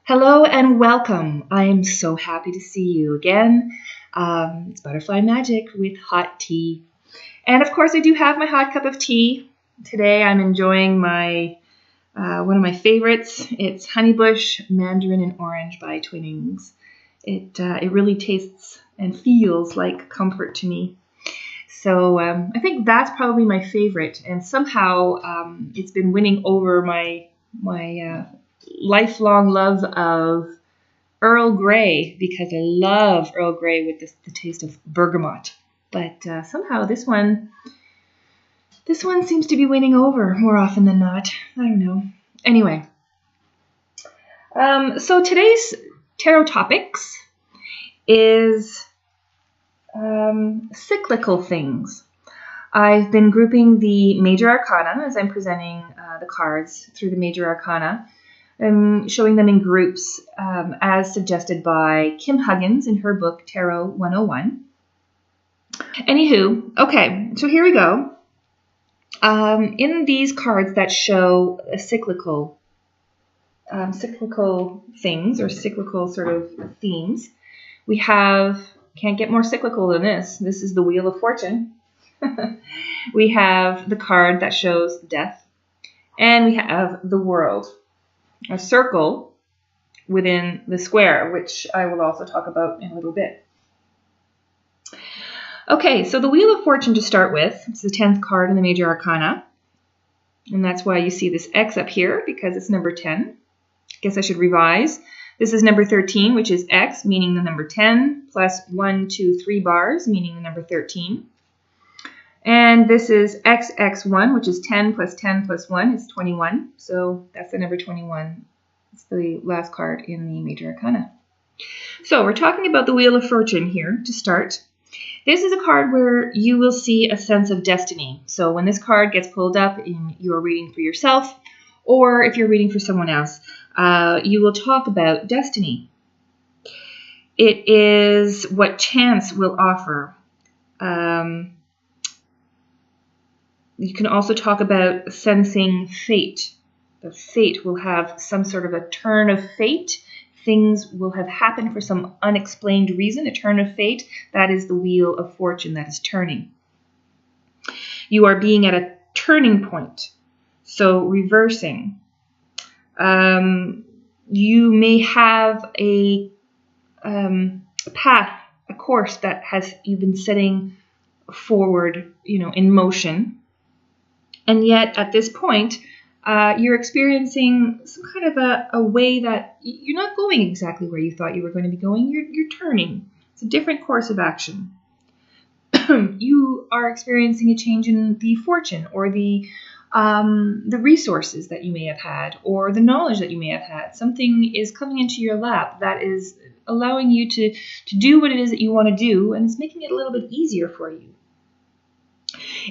Hello and welcome. I am so happy to see you again. It's Butterfly Magic with hot tea. And of course, I do have my hot cup of tea. Today I'm enjoying my one of my favorites. It's Honeybush Mandarin and Orange by Twinings. It really tastes and feels like comfort to me. So I think that's probably my favorite, and somehow it's been winning over my lifelong love of Earl Grey, because I love Earl Grey with the taste of bergamot. But somehow this one seems to be winning over more often than not. I don't know. Anyway, so today's tarot topics is cyclical things. I've been grouping the major arcana as I'm presenting the cards through the major arcana. I'm showing them in groups as suggested by Kim Huggins in her book Tarot 101. Anywho, okay, so here we go. In these cards that show cyclical things or cyclical sort of themes, we have, can't get more cyclical than this. This is the Wheel of Fortune. We have the card that shows death, and we have the World, a circle within the square, which I will also talk about in a little bit. Okay, so the Wheel of Fortune to start with, it's the 10th card in the Major Arcana, and that's why you see this X up here, because it's number 10. Guess I should revise. This is number 13, which is X, meaning the number 10, plus 1, 2, 3 bars, meaning the number 13. And this is XX1, which is 10 plus 10 plus 1 is 21. So that's the number 21. It's the last card in the Major Arcana. So we're talking about the Wheel of Fortune here to start. This is a card where you will see a sense of destiny. So when this card gets pulled up in your reading for yourself, or if you're reading for someone else, you will talk about destiny. It is what chance will offer. You can also talk about sensing fate. The fate will have some sort of a turn of fate. Things will have happened for some unexplained reason, a turn of fate. That is the Wheel of Fortune that is turning. You are being at a turning point, so reversing. You may have a path, a course that you've been setting forward, in motion. And yet, at this point, you're experiencing some kind of a way that you're not going exactly where you thought you were going to be going. You're turning. It's a different course of action. You are experiencing a change in the fortune or the resources that you may have had or the knowledge that you may have had. Something is coming into your lap that is allowing you to do what it is that you want to do, and it's making it a little bit easier for you.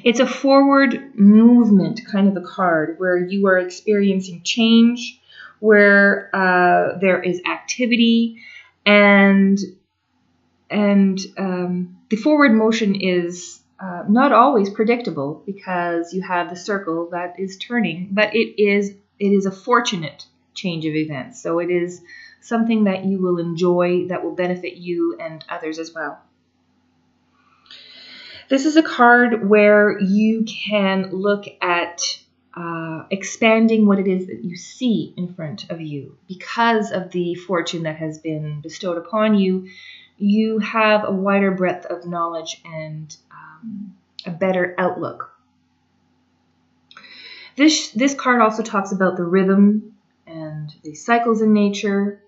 It's a forward movement kind of a card where you are experiencing change, where there is activity, and the forward motion is not always predictable because you have the circle that is turning, but it is a fortunate change of events. So it is something that you will enjoy, that will benefit you and others as well. This is a card where you can look at expanding what it is that you see in front of you. Because of the fortune that has been bestowed upon you, you have a wider breadth of knowledge and a better outlook. This card also talks about the rhythm and the cycles in nature.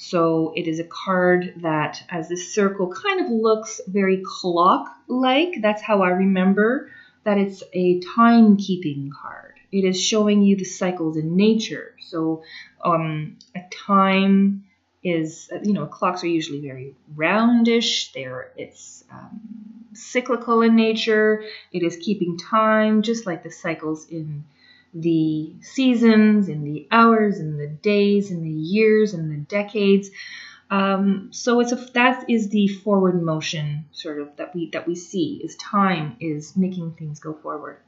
So it is a card that, as this circle kind of looks very clock-like, that's how I remember that it's a timekeeping card. It is showing you the cycles in nature. So a time is, clocks are usually very roundish. It's cyclical in nature. It is keeping time, just like the cycles in the seasons, in the hours, in the days, in the years, in the decades. So that is the forward motion sort of that we see, is time is making things go forward.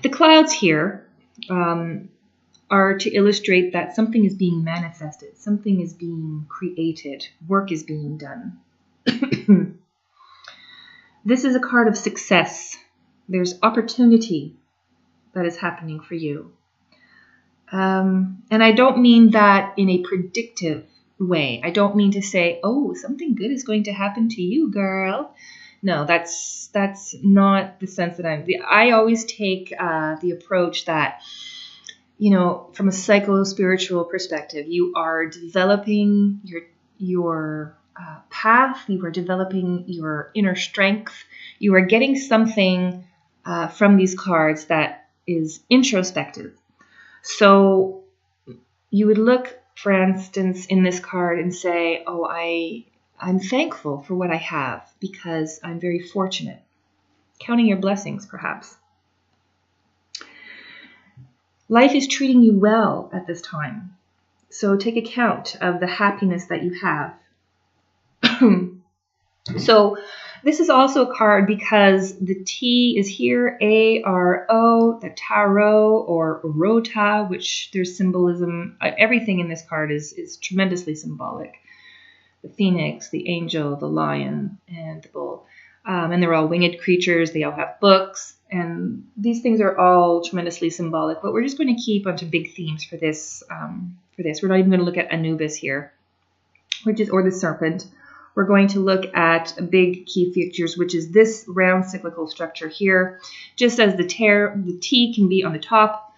The clouds here are to illustrate that something is being manifested, something is being created, work is being done. This is a card of success. There's opportunity that is happening for you. And I don't mean that in a predictive way. I don't mean to say, oh, something good is going to happen to you, girl. No, that's not the sense that I always take the approach that, you know, from a psycho-spiritual perspective, you are developing your path, you are developing your inner strength, you are getting something from these cards that is introspective. So you would look, for instance, in this card and say, oh, I'm thankful for what I have because I'm very fortunate. Counting your blessings, perhaps. Life is treating you well at this time. So take account of the happiness that you have. So this is also a card because the T is here, A-R-O, the tarot or rota, which there's symbolism. Everything in this card is tremendously symbolic. The phoenix, the angel, the lion, and the bull. And they're all winged creatures. They all have books. And these things are all tremendously symbolic. But we're just going to keep onto big themes for this. We're not even going to look at Anubis here, or the serpent. We're going to look at big key features, which is this round cyclical structure here. Just as the T can be on the top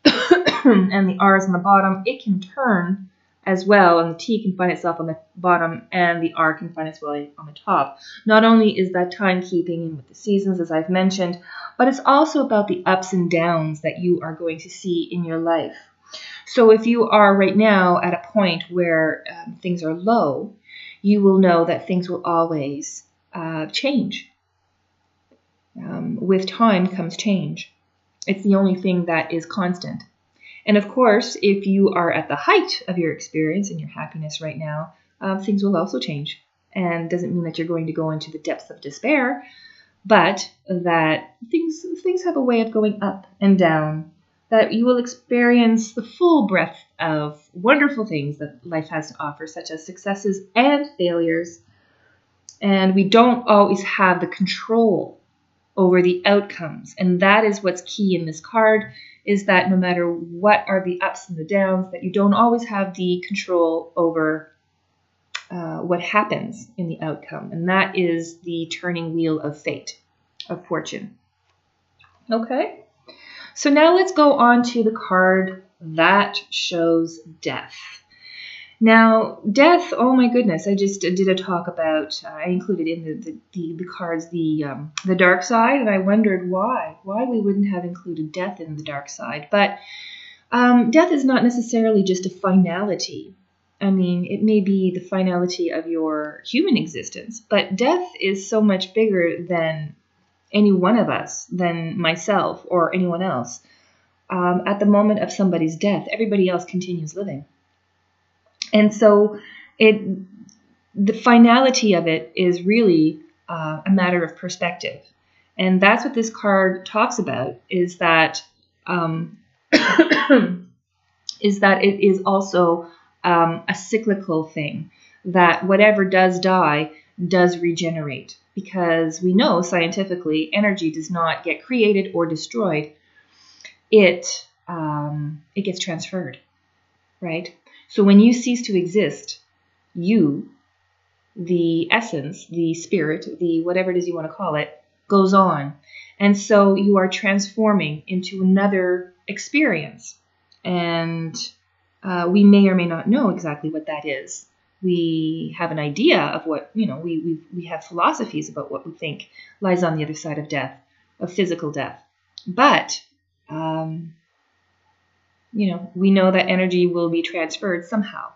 and the R is on the bottom, it can turn as well, and the T can find itself on the bottom, and the R can find its way on the top. Not only is that timekeeping in with the seasons, as I've mentioned, but it's also about the ups and downs that you are going to see in your life. So if you are right now at a point where things are low, you will know that things will always change. With time comes change. It's the only thing that is constant. And of course, if you are at the height of your experience and your happiness right now, things will also change. And it doesn't mean that you're going to go into the depths of despair, but that things have a way of going up and down, that you will experience the full breadth of wonderful things that life has to offer, such as successes and failures. And we don't always have the control over the outcomes. And that is what's key in this card, is that no matter what are the ups and the downs, that you don't always have the control over what happens in the outcome. And that is the turning wheel of fate, of fortune. Okay? So now let's go on to the card that shows death. Now, death, oh my goodness, I just did a talk about, I included in the cards the dark side, and I wondered why we wouldn't have included death in the dark side. But death is not necessarily just a finality. I mean, it may be the finality of your human existence, but death is so much bigger than any one of us, than myself or anyone else. At the moment of somebody's death, everybody else continues living. And so the finality of it is really a matter of perspective. And that's what this card talks about, is that is that it is also a cyclical thing, that whatever does die does regenerate, because we know scientifically energy does not get created or destroyed. It gets transferred, right? So when you cease to exist, you, the essence, the spirit, the whatever it is you want to call it, goes on. And so you are transforming into another experience. And we may or may not know exactly what that is. We have an idea of what, we have philosophies about what we think lies on the other side of death, of physical death. But, we know that energy will be transferred somehow.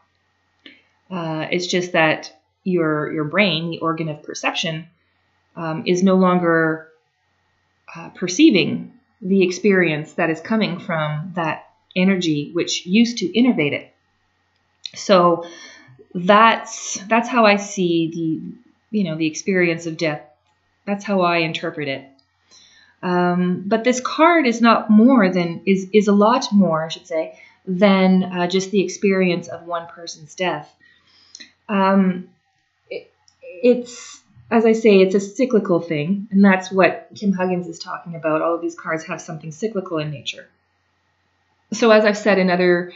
It's just that your brain, the organ of perception, is no longer perceiving the experience that is coming from that energy which used to innervate it. So that's how I see the experience of death. That's how I interpret it. But this card is not more than is a lot more, I should say, than just the experience of one person's death. It's, as I say, it's a cyclical thing, and that's what Kim Huggins is talking about. All of these cards have something cyclical in nature. So as I've said in other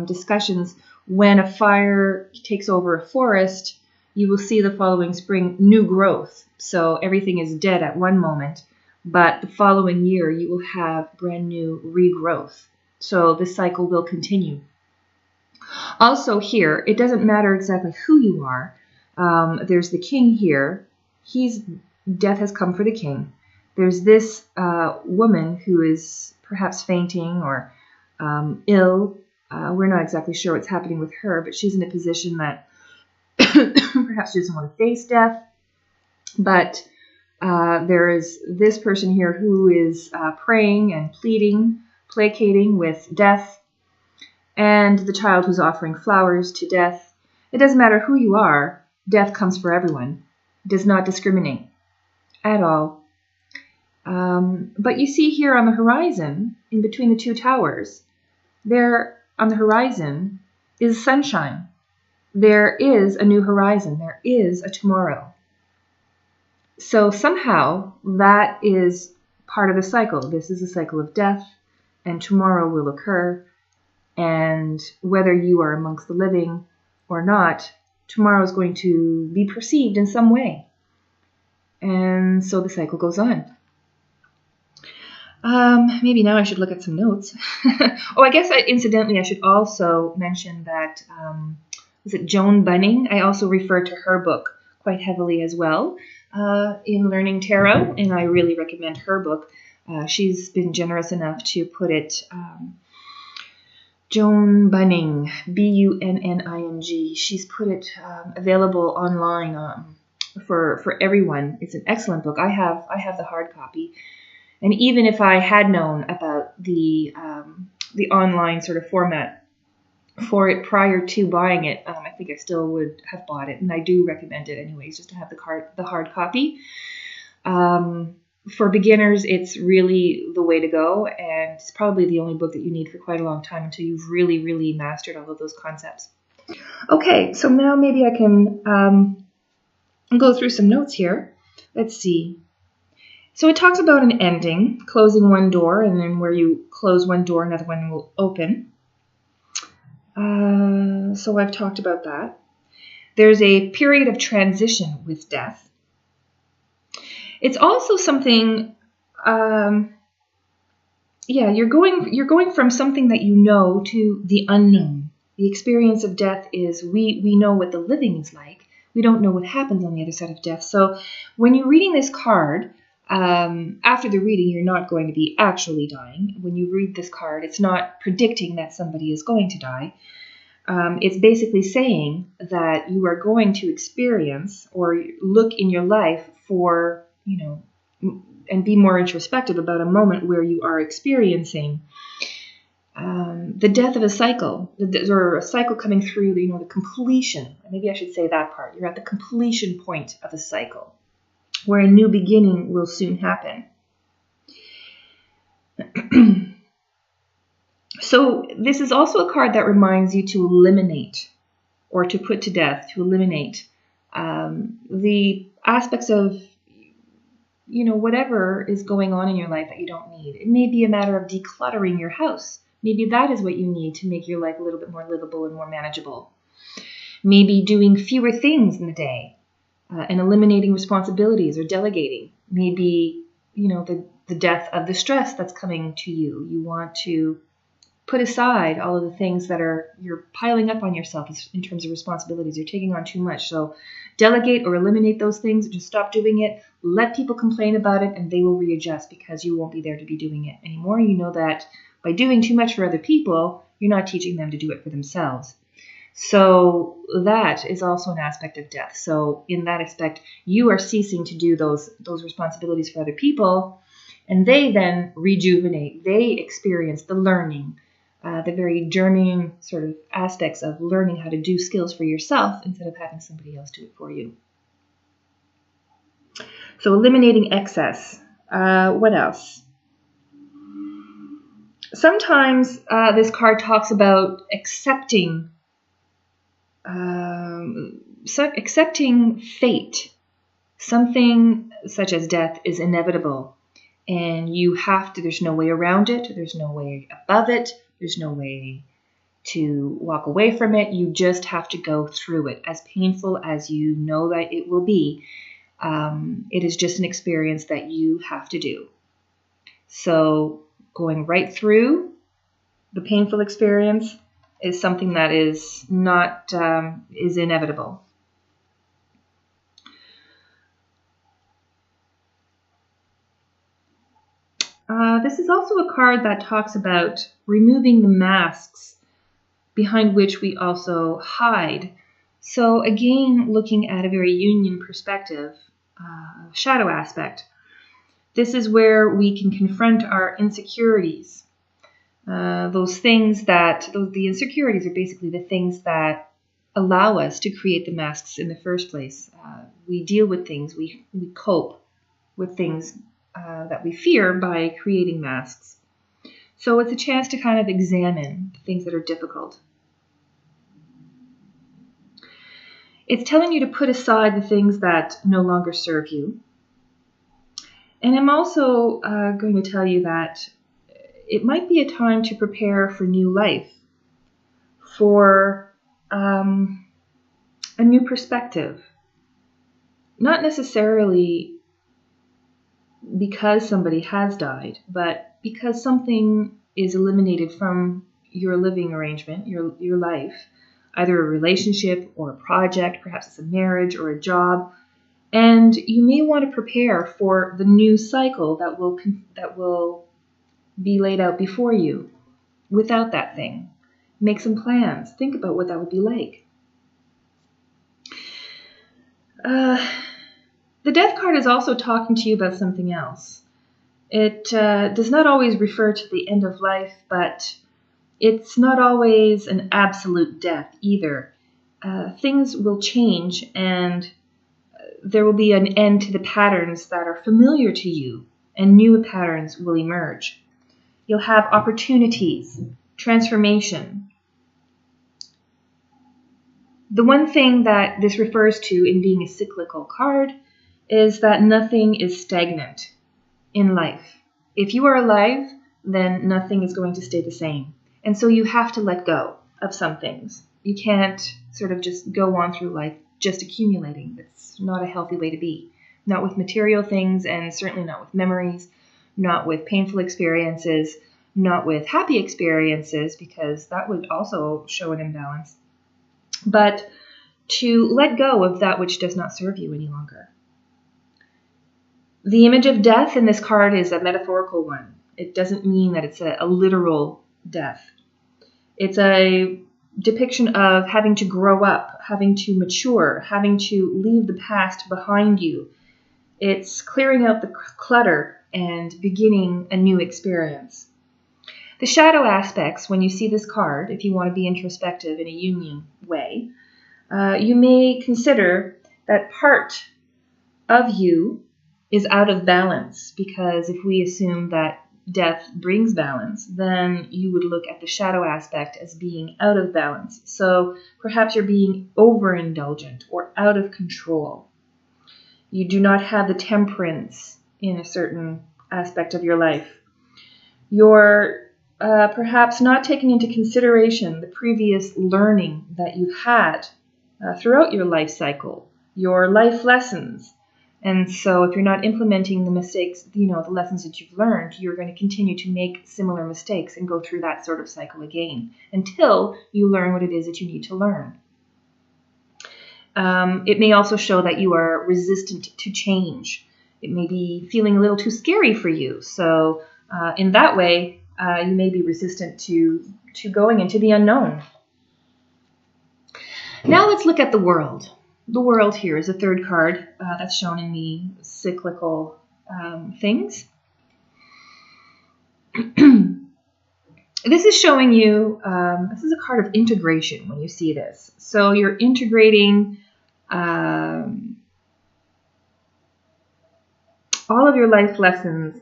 discussions, when a fire takes over a forest, you will see the following spring new growth. So everything is dead at one moment, but the following year you will have brand new regrowth. So the cycle will continue. Also here, it doesn't matter exactly who you are. There's the king here. Death has come for the king. There's this woman who is perhaps fainting or ill. We're not exactly sure what's happening with her, but she's in a position that perhaps she doesn't want to face death. But there is this person here who is praying and pleading, placating with death, and the child who's offering flowers to death. It doesn't matter who you are, death comes for everyone. It does not discriminate at all. But you see here on the horizon, in between the two towers, there on the horizon is sunshine. There is a new horizon. There is a tomorrow. So somehow that is part of the cycle. This is a cycle of death, and tomorrow will occur. And whether you are amongst the living or not, tomorrow is going to be perceived in some way. And so the cycle goes on. Maybe now I should look at some notes. Oh, I guess incidentally I should also mention that, was it Joan Bunning? I also refer to her book quite heavily as well in Learning Tarot, and I really recommend her book. She's been generous enough to put it, Joan Bunning, Bunning. She's put it available online for everyone. It's an excellent book. I have the hard copy. And even if I had known about the online sort of format for it prior to buying it, I think I still would have bought it. And I do recommend it anyways, just to have the hard copy. For beginners, it's really the way to go. And it's probably the only book that you need for quite a long time until you've really, really mastered all of those concepts. Okay, so now maybe I can go through some notes here. Let's see. So it talks about an ending, closing one door, and then where you close one door, another one will open. So I've talked about that. There's a period of transition with death. It's also something, you're going from something that you know to the unknown. The experience of death is we know what the living is like. We don't know what happens on the other side of death. So when you're reading this card, after the reading, you're not going to be actually dying. When you read this card, it's not predicting that somebody is going to die. It's basically saying that you are going to experience or look in your life for, and be more introspective about a moment where you are experiencing the death of a cycle, or a cycle coming through, the completion. Maybe I should say that part. You're at the completion point of a cycle, where a new beginning will soon happen. So this is also a card that reminds you to eliminate, or to put to death, to eliminate the aspects of, whatever is going on in your life that you don't need. It may be a matter of decluttering your house. Maybe that is what you need to make your life a little bit more livable and more manageable. Maybe doing fewer things in the day. And eliminating responsibilities or delegating. Maybe, the death of the stress that's coming to you. You want to put aside all of the things that you're piling up on yourself in terms of responsibilities. You're taking on too much. So delegate or eliminate those things. Just stop doing it. Let people complain about it, and they will readjust because you won't be there to be doing it anymore. You know that by doing too much for other people, you're not teaching them to do it for themselves. So that is also an aspect of death. So in that aspect, you are ceasing to do those responsibilities for other people, and they then rejuvenate. They experience the learning, the very germing sort of aspects of learning how to do skills for yourself instead of having somebody else do it for you. So eliminating excess. What else? Sometimes this card talks about accepting fate. Something such as death is inevitable, and you have to, there's no way around it, there's no way above it, there's no way to walk away from it. You just have to go through it, as painful as you know that it will be. It is just an experience that you have to do. So going right through the painful experience is something that is not, is inevitable. This is also a card that talks about removing the masks behind which we also hide. So again, looking at a very Jungian perspective, shadow aspect. This is where we can confront our insecurities. Those things that, the insecurities are basically the things that allow us to create the masks in the first place. We deal with things, we cope with things that we fear by creating masks. So it's a chance to kind of examine the things that are difficult. It's telling you to put aside the things that no longer serve you. And I'm also going to tell you that it might be a time to prepare for new life, for a new perspective. Not necessarily because somebody has died, but because something is eliminated from your living arrangement, your life, either a relationship or a project, perhaps it's a marriage or a job, and you may want to prepare for the new cycle that will be laid out before you without that thing. Make some plans. Think about what that would be like. The Death card is also talking to you about something else. It does not always refer to the end of life, but it's not always an absolute death either. Things will change, and there will be an end to the patterns that are familiar to you, and new patterns will emerge. You'll have opportunities, transformation. The one thing that this refers to in being a cyclical card is that nothing is stagnant in life. If you are alive, then nothing is going to stay the same. And so you have to let go of some things. You can't sort of just go on through life just accumulating. It's not a healthy way to be. Not with material things, and certainly not with memories, not with painful experiences, not with happy experiences, because that would also show an imbalance. But to let go of that which does not serve you any longer. The image of death in this card is a metaphorical one. It doesn't mean that it's a literal death. It's a depiction of having to grow up, having to mature, having to leave the past behind you. It's clearing out the clutter and beginning a new experience. The shadow aspects, when you see this card, if you want to be introspective in a Jungian way, you may consider that part of you is out of balance, because if we assume that death brings balance, then you would look at the shadow aspect as being out of balance. So perhaps you're being overindulgent or out of control. You do not have the temperance in a certain aspect of your life. You're perhaps not taking into consideration the previous learning that you had throughout your life cycle, your life lessons. And so if you're not implementing the mistakes, the lessons that you've learned, you're going to continue to make similar mistakes and go through that sort of cycle again until you learn what it is that you need to learn. It may also show that you are resistant to change. It may be feeling a little too scary for you. So in that way, you may be resistant to going into the unknown. Now let's look at the world. The world here is a third card that's shown in the cyclical things. This is showing you, this is a card of integration when you see this. So you're integrating all of your life lessons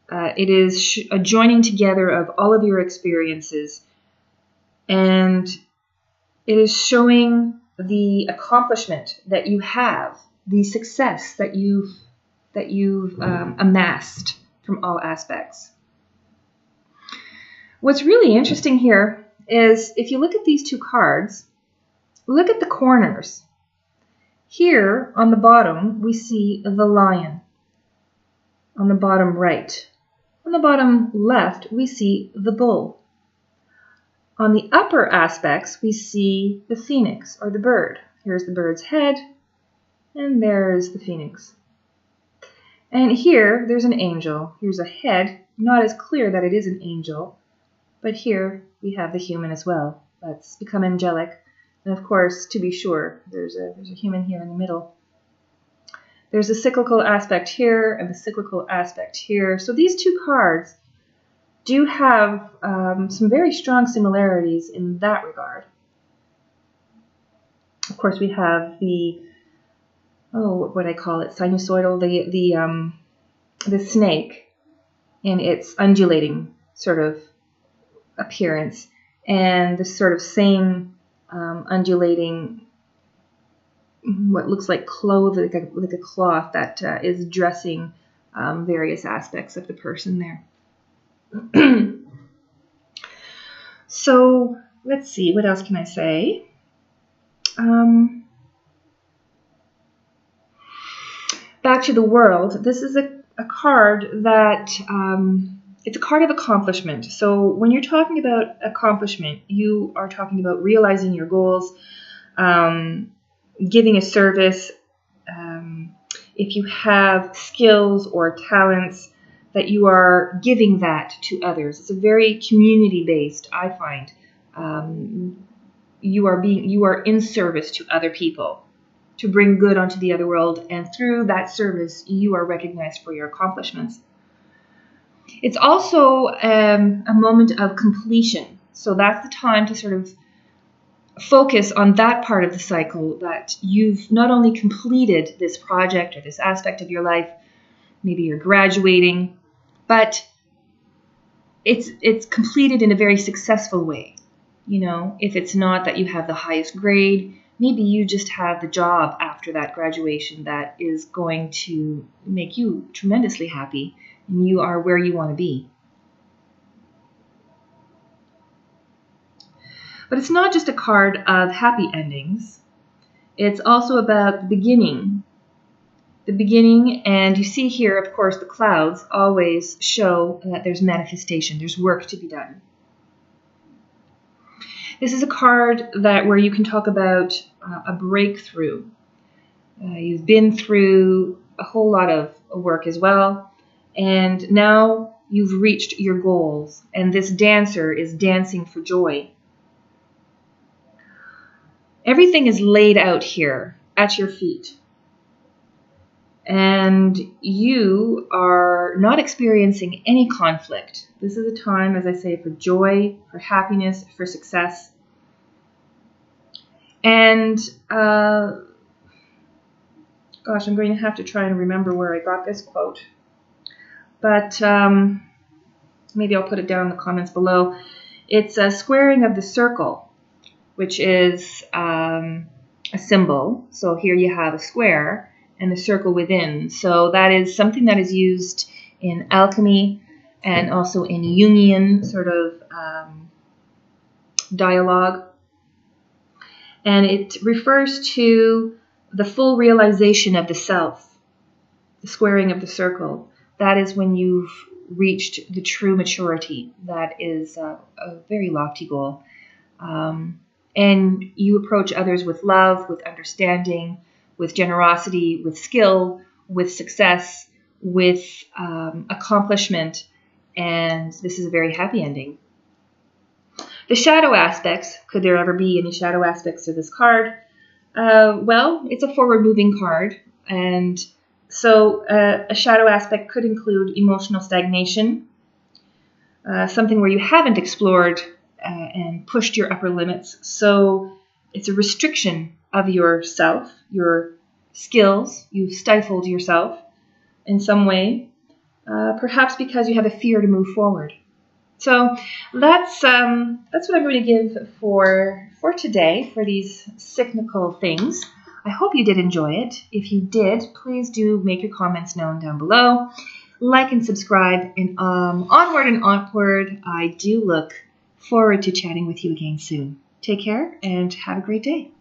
It is a joining together of all of your experiences, and it is showing the accomplishment that you have, the success that you've amassed from all aspects. What's really interesting here is if you look at these two cards, look at the corners. Here on the bottom, we see the lion on the bottom right. On the bottom left, we see the bull. On the upper aspects, we see the phoenix, or the bird. Here's the bird's head, and there's the phoenix. And here, there's an angel. Here's a head, not as clear that it is an angel, but here we have the human as well. That's become angelic. And of course, to be sure, there's a human here in the middle. There's a cyclical aspect here and the cyclical aspect here. So these two cards do have some very strong similarities in that regard. Of course, we have the, what I call it, sinusoidal, the snake in its undulating sort of appearance, and the sort of same undulating, what looks like clothing, like a cloth that is dressing various aspects of the person there. So let's see, what else can I say? Back to the world. This is a card that it's a card of accomplishment. So when you're talking about accomplishment, you are talking about realizing your goals, giving a service, if you have skills or talents, that you are giving that to others. It's a very community-based, I find. You are in service to other people to bring good onto the other world, and through that service, you are recognized for your accomplishments. It's also a moment of completion. So that's the time to sort of focus on that part of the cycle, that you've not only completed this project or this aspect of your life, maybe you're graduating, but it's completed in a very successful way. You know, if it's not that you have the highest grade, maybe you just have the job after that graduation that is going to make you tremendously happy, and you are where you want to be. But it's not just a card of happy endings. It's also about the beginning. The beginning, and you see here, of course, the clouds always show that there's manifestation, there's work to be done. This is a card where you can talk about a breakthrough. You've been through a whole lot of work as well, and now you've reached your goals, and this dancer is dancing for joy. Everything is laid out here at your feet, and you are not experiencing any conflict. This is a time, as I say, for joy, for happiness, for success. And, gosh, I'm going to have to try and remember where I got this quote. But maybe I'll put it down in the comments below. It's a squaring of the circle, which is a symbol. So here you have a square and the circle within. So that is something that is used in alchemy and also in Jungian sort of dialogue. And it refers to the full realization of the self, the squaring of the circle. That is when you've reached the true maturity. That is a very lofty goal. And you approach others with love, with understanding, with generosity, with skill, with success, with accomplishment, and this is a very happy ending. The shadow aspects, could there ever be any shadow aspects to this card? Well, it's a forward-moving card, and so a shadow aspect could include emotional stagnation, something where you haven't explored and pushed your upper limits. So it's a restriction of yourself, your skills. You've stifled yourself in some way. perhaps because you have a fear to move forward. So that's what I'm going to give for today for these cyclical things. I hope you did enjoy it. If you did, please do make your comments known down below. Like and subscribe, and onward and onward. I do look forward to chatting with you again soon. Take care and have a great day.